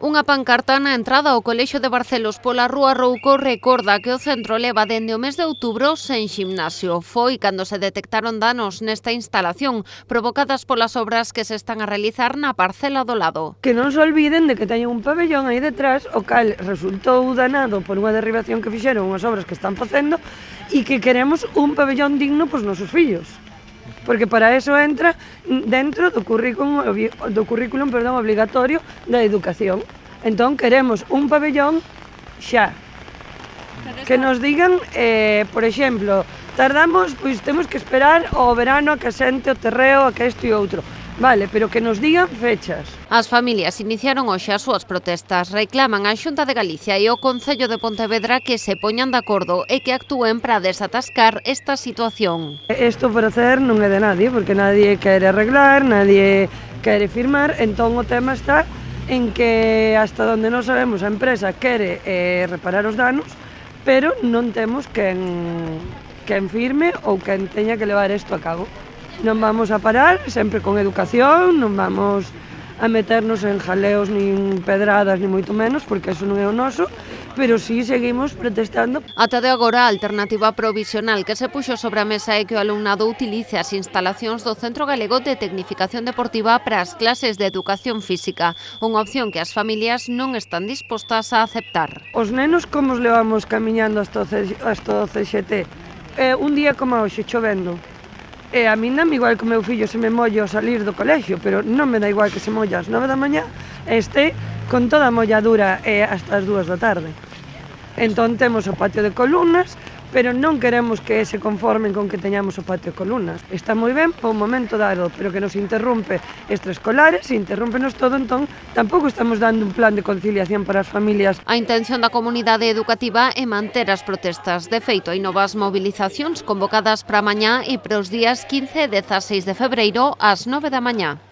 Unha pancarta na entrada ao Colexio de Barcelos pola Rúa Rouco recorda que o centro leva dende o mes de outubro sen ximnasio. Foi cando se detectaron danos nesta instalación provocadas polas obras que se están a realizar na parcela do lado. Que non se olviden de que teñen un pabellón aí detrás, o cal resultou danado por unha derribación que fixeron unhas obras que están facendo e que queremos un pabellón digno pos nosos fillos. Porque para eso entra dentro do currículum obligatorio da educación. Entón queremos un pabellón xa. Que nos digan, por exemplo, tardamos, pois temos que esperar ao verano a que asente o terreo, a que isto e outro. Vale, pero que nos digan fechas. As familias iniciaron hoxe as súas protestas. Reclaman á Xunta de Galicia e ao Concello de Pontevedra que se poñan de acordo e que actúen para desatascar esta situación. Isto por hacer non é de nadie, porque nadie quere arreglar, nadie quere firmar, entón o tema está en que hasta onde non sabemos a empresa quere reparar os danos, pero non temos quen firme ou quen teña que levar isto a cabo. Non vamos a parar, sempre con educación, non vamos a meternos en jaleos nin pedradas, nin moito menos, porque eso non é o noso, pero sí seguimos protestando. Ata de agora, a alternativa provisional que se puxo sobre a mesa é que o alumnado utilice as instalacións do Centro Galego de Tecnificación Deportiva para as clases de educación física, unha opción que as familias non están dispostas a aceptar. Os nenos como os levamos camiñando hasta o CXT? Un día como hoxe, chovendo. E a min dame igual que o meu fillo se me molle ao salir do colexio, pero non me dá igual que se molle ás 9 da mañá e este con toda a molladura hasta as 2 da tarde. Entón temos o patio de columnas, pero non queremos que se conformen con que teñamos o patio de columnas. Está moi ben para un momento dado, pero que nos interrompe extraescolares, interrúmpenos todo, entón tampouco estamos dando un plan de conciliación para as familias. A intención da comunidade educativa é manter as protestas. De feito, hai novas mobilizacións convocadas para mañá e para os días 15 e 16 de febreiro ás 9 da mañá.